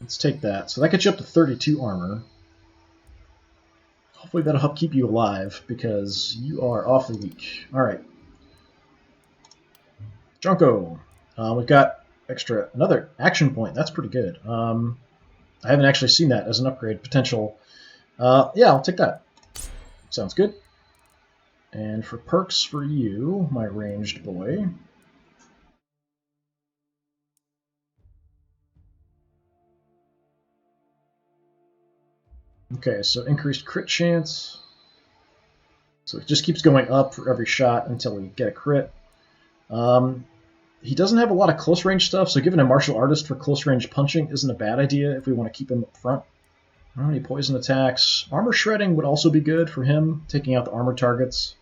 Let's take that. So that gets you up to 32 armor. Hopefully that'll help keep you alive, because you are awfully weak. Alright. Jonko. We've got another action point. That's pretty good. I haven't actually seen that as an upgrade potential. Yeah, I'll take that. Sounds good. And for perks for you, my ranged boy. Okay, so increased crit chance. So it just keeps going up for every shot until we get a crit. He doesn't have a lot of close range stuff, so giving a martial artist for close range punching isn't a bad idea if we want to keep him up front. I don't have any poison attacks. Armor shredding would also be good for him, taking out the armor targets.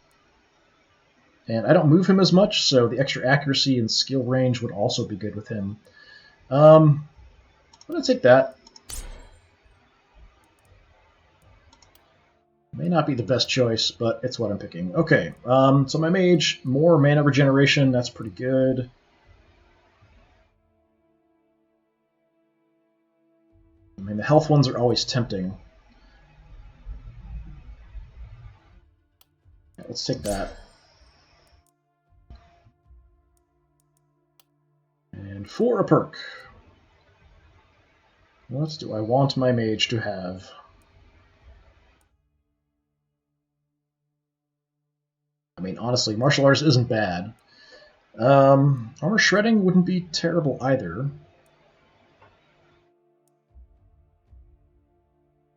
And I don't move him as much, so the extra accuracy and skill range would also be good with him. I'm going to take that. May not be the best choice, but it's what I'm picking. Okay, so my mage, more mana regeneration, that's pretty good. I mean, the health ones are always tempting. Yeah, let's take that. And for a perk, what do I want my mage to have? I mean, honestly, martial arts isn't bad. Armor shredding wouldn't be terrible either.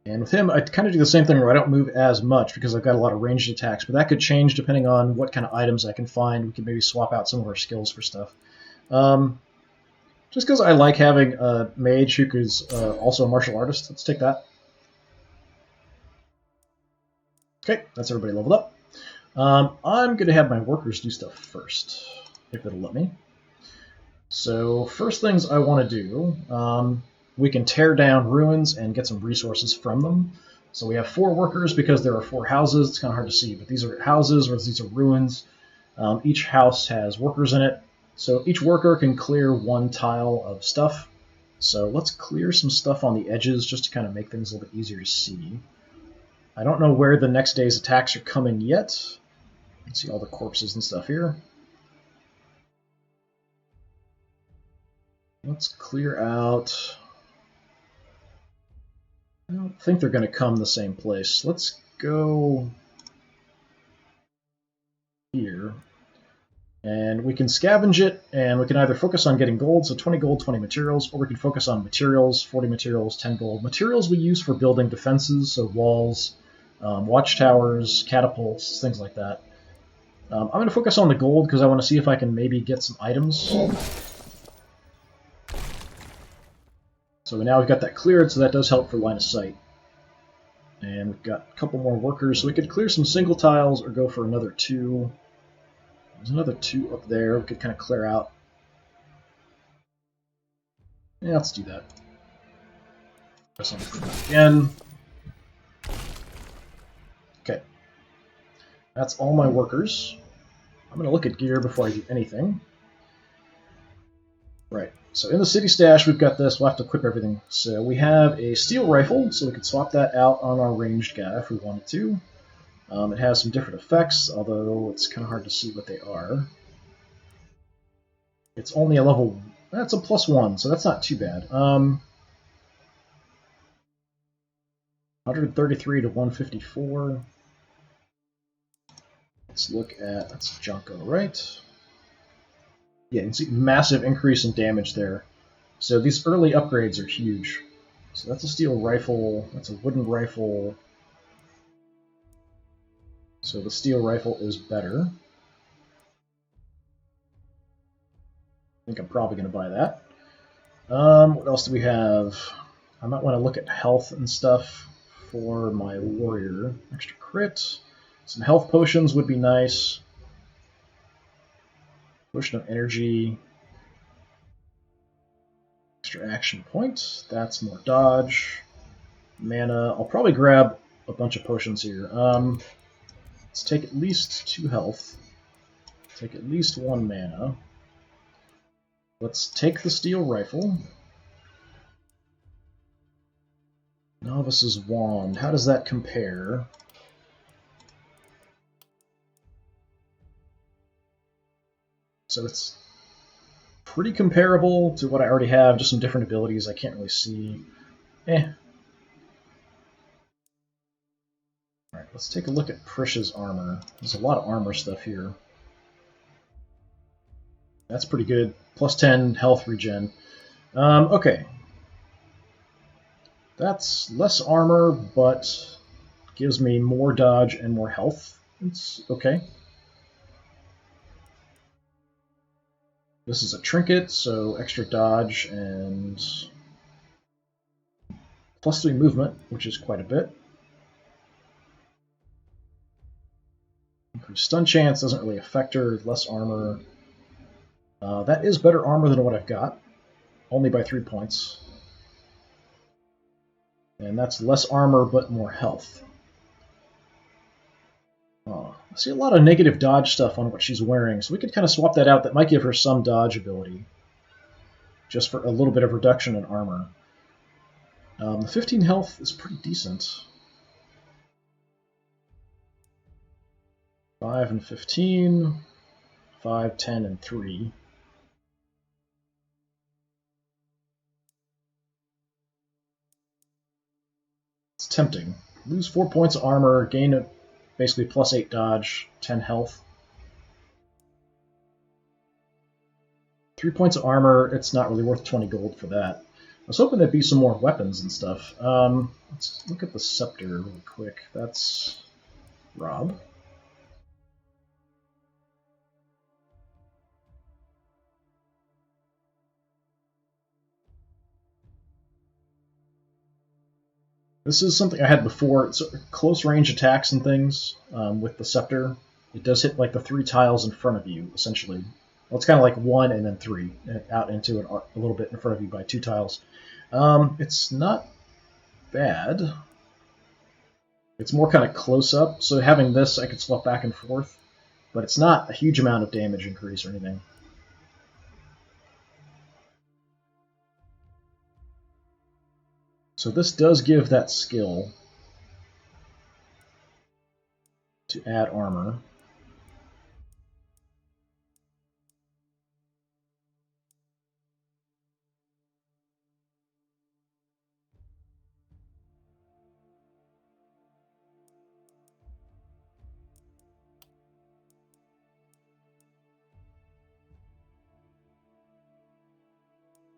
And with him, I kind of do the same thing where I don't move as much because I've got a lot of ranged attacks, but that could change depending on what kind of items I can find. We could maybe swap out some of our skills for stuff. Just because I like having a mage who is also a martial artist. Let's take that. Okay, that's everybody leveled up. I'm going to have my workers do stuff first, if it'll let me. So first things I want to do, we can tear down ruins and get some resources from them. So we have 4 workers because there are 4 houses. It's kind of hard to see, but these are houses, whereas these are ruins. Each house has workers in it. So each worker can clear 1 tile of stuff. So let's clear some stuff on the edges just to kind of make things a little bit easier to see. I don't know where the next day's attacks are coming yet. You can see all the corpses and stuff here. Let's clear out... I don't think they're going to come the same place. Let's go here. And we can scavenge it, and we can either focus on getting gold, so 20 gold, 20 materials, or we can focus on materials, 40 materials, 10 gold. Materials we use for building defenses, so walls, watchtowers, catapults, things like that. I'm going to focus on the gold because I want to see if I can maybe get some items. So now we've got that cleared, so that does help for line of sight. And we've got a couple more workers, so we could clear some single tiles or go for another 2. There's another 2 up there we could kind of clear out. Yeah, let's do that. Press on the again. Okay. That's all my workers. I'm going to look at gear before I do anything. Right. So in the city stash, we've got this. We'll have to equip everything. So we have a steel rifle, so we could swap that out on our ranged guy if we wanted to. It has some different effects, although it's kind of hard to see what they are. It's only a level... That's a +1, so that's not too bad. 133 to 154. Let's look at... That's Junko, right? Yeah, you can see massive increase in damage there. So these early upgrades are huge. So that's a steel rifle, that's a wooden rifle. So the steel rifle is better. I think I'm probably going to buy that. What else do we have? I might want to look at health and stuff for my warrior. Extra crit. Some health potions would be nice. Potion of energy. Extra action point. That's more dodge. Mana. I'll probably grab a bunch of potions here. Let's take at least 2 health. Take at least 1 mana. Let's take the steel rifle. Novice's wand. How does that compare? So it's pretty comparable to what I already have, just some different abilities I can't really see. Alright, let's take a look at Prish's armor. There's a lot of armor stuff here. That's pretty good. +10 health regen. Okay. That's less armor, but gives me more dodge and more health. It's okay. This is a trinket, so extra dodge and +3 movement, which is quite a bit. Increased stun chance doesn't really affect her. Less armor. That is better armor than what I've got, only by 3 points. And that's less armor but more health. I see a lot of negative dodge stuff on what she's wearing, so we could kind of swap that out. That might give her some dodge ability, just for a little bit of reduction in armor. The 15 health is pretty decent. 5 and 15, 5, 10, and 3. It's tempting. Lose 4 points of armor, gain basically +8 dodge, 10 health. 3 points of armor, it's not really worth 20 gold for that. I was hoping there'd be some more weapons and stuff. Let's look at the scepter really quick. That's Rob. This is something I had before. It's close range attacks and things with the scepter. It does hit like the 3 tiles in front of you, essentially. Well, it's kind of like 1 and then 3, out into it a little bit in front of you by 2 tiles. It's not bad. It's more kind of close up, so having this I could swap back and forth, but it's not a huge amount of damage increase or anything. So this does give that skill to add armor.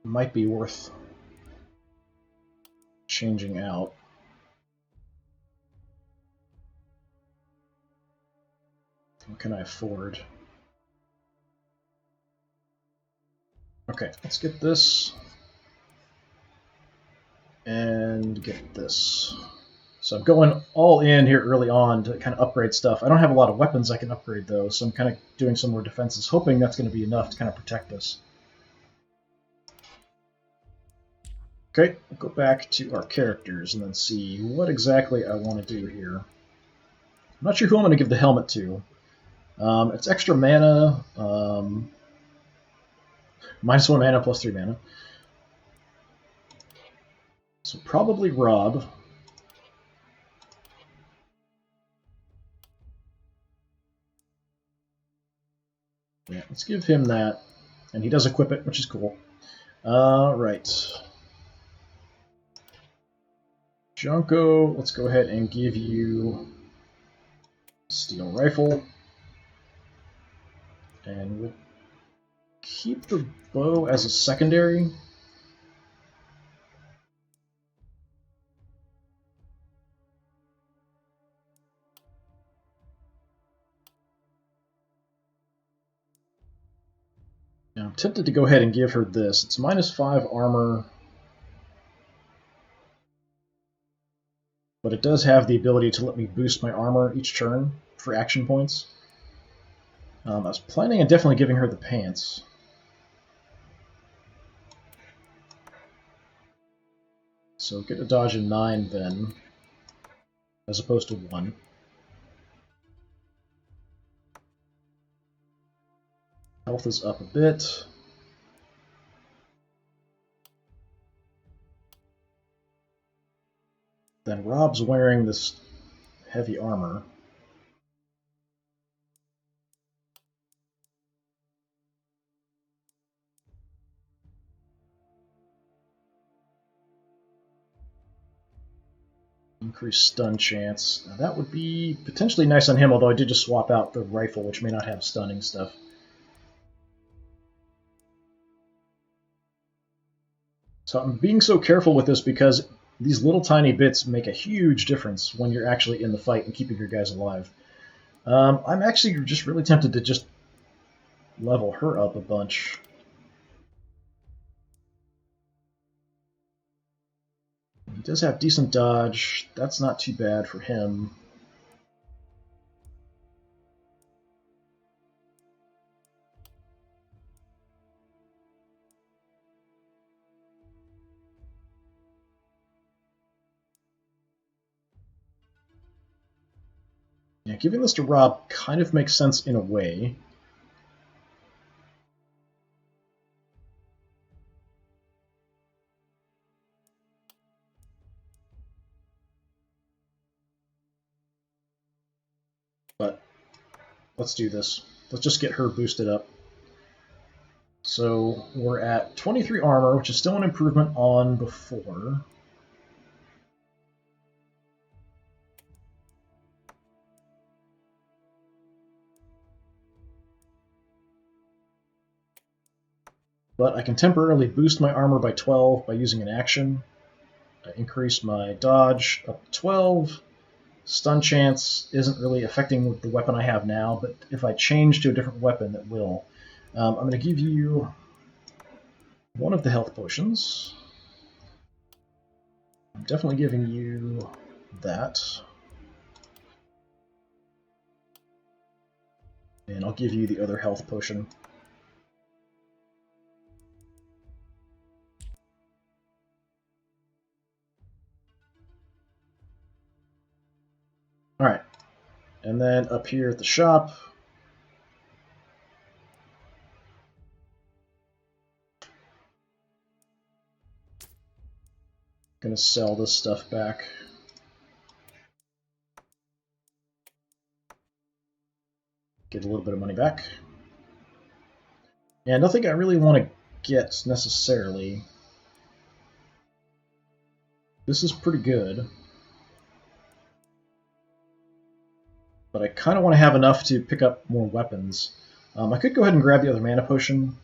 Might be worth changing out. What can I afford? Okay, let's get this and get this. So I'm going all in here early on to kind of upgrade stuff. I don't have a lot of weapons I can upgrade though, so I'm kind of doing some more defenses, hoping that's going to be enough to kind of protect us. Okay, I'll go back to our characters and then see what exactly I want to do here. I'm not sure who I'm going to give the helmet to. It's extra mana, -1 mana, +3 mana. So probably Rob. Yeah, let's give him that. And he does equip it, which is cool. Right. Junko, let's go ahead and give you steel rifle. And we'll keep the bow as a secondary. Now, I'm tempted to go ahead and give her this. It's -5 armor, but it does have the ability to let me boost my armor each turn for action points. I was planning on definitely giving her the pants. So get a dodge in 9 then, as opposed to 1. Health is up a bit. Then Rob's wearing this heavy armor. Increased stun chance. Now that would be potentially nice on him, although I did just swap out the rifle, which may not have stunning stuff. So I'm being so careful with this because these little tiny bits make a huge difference when you're actually in the fight and keeping your guys alive. I'm actually just really tempted to just level her up a bunch. He does have decent dodge. That's not too bad for him. Yeah, giving this to Rob kind of makes sense in a way. But let's do this. Let's just get her boosted up. So we're at 23 armor, which is still an improvement on before. But I can temporarily boost my armor by 12 by using an action. I increase my dodge up to 12. Stun chance isn't really affecting the weapon I have now, but if I change to a different weapon, it will. I'm going to give you one of the health potions. I'm definitely giving you that. And I'll give you the other health potion. Alright. And then up here at the shop, gonna sell this stuff back. Get a little bit of money back. And nothing I really want to get necessarily. This is pretty good. But I kind of want to have enough to pick up more weapons. I could go ahead and grab the other mana potion.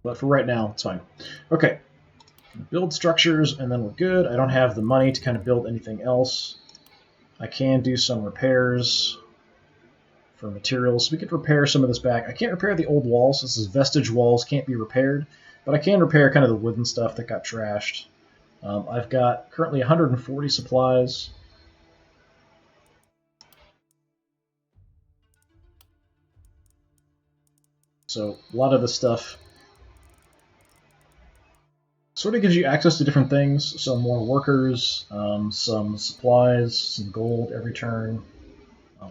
But for right now, it's fine. Okay. Build structures, and then we're good. I don't have the money to kind of build anything else. I can do some repairs for materials. We could repair some of this back. I can't repair the old walls. This is vestige walls, can't be repaired. But I can repair kind of the wooden stuff that got trashed. I've got currently 140 supplies. So a lot of this stuff sort of gives you access to different things. Some more workers, some supplies, some gold every turn.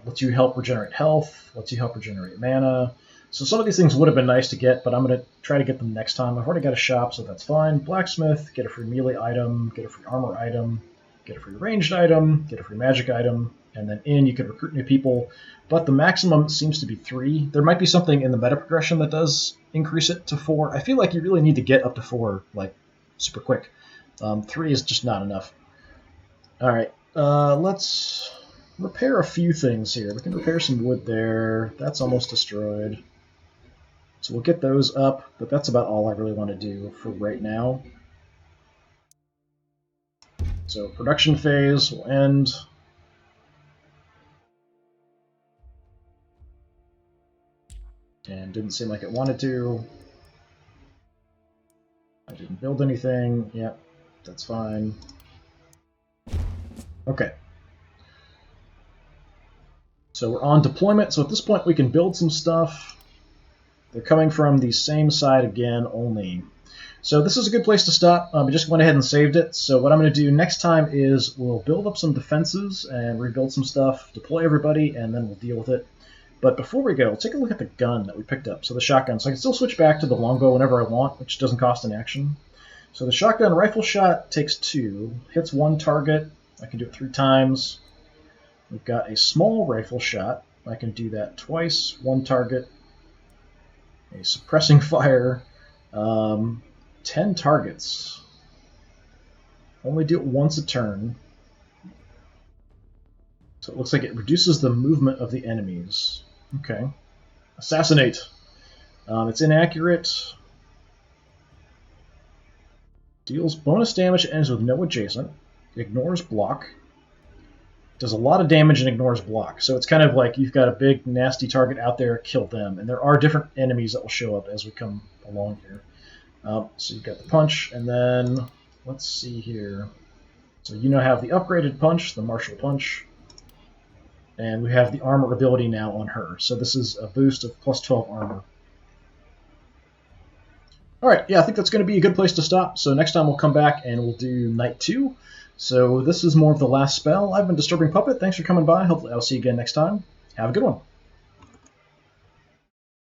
Lets you help regenerate health, lets you help regenerate mana. So some of these things would have been nice to get, but I'm going to try to get them next time. I've already got a shop, so that's fine. Blacksmith, get a free melee item, get a free armor item, get a free ranged item, get a free magic item, and then you can recruit new people. But the maximum seems to be 3. There might be something in the meta progression that does increase it to 4. I feel like you really need to get up to 4, like, super quick. 3 is just not enough. Alright, let's repair a few things here. We can repair some wood there. That's almost destroyed. So we'll get those up, but that's about all I really want to do for right now. So production phase will end. And didn't seem like it wanted to. I didn't build anything. Yep, that's fine. Okay. So we're on deployment, so at this point we can build some stuff. They're coming from the same side again only. So this is a good place to stop. I just went ahead and saved it. So what I'm going to do next time is we'll build up some defenses and rebuild some stuff, deploy everybody, and then we'll deal with it. But before we go, let's take a look at the gun that we picked up. So the shotgun. So I can still switch back to the longbow whenever I want, which doesn't cost an action. So the shotgun rifle shot takes 2, hits 1 target. I can do it 3 times. We've got a small rifle shot. I can do that twice, 1 target. A suppressing fire, 10 targets. Only do it once a turn. So it looks like it reduces the movement of the enemies. Okay. Assassinate. It's inaccurate. Deals bonus damage, ends with no adjacent. Ignores block. does a lot of damage and ignores block. So it's kind of like you've got a big, nasty target out there, kill them. And there are different enemies that will show up as we come along here. So you've got the punch, and then let's see here. So you now have the upgraded punch, the martial punch, and we have the armor ability now on her. So this is a boost of plus 12 armor. All right, yeah, I think that's going to be a good place to stop. So next time we'll come back and we'll do Night 2. So this is more of the last spell. I've been Disturbing Puppet. Thanks for coming by. Hopefully I'll see you again next time. Have a good one.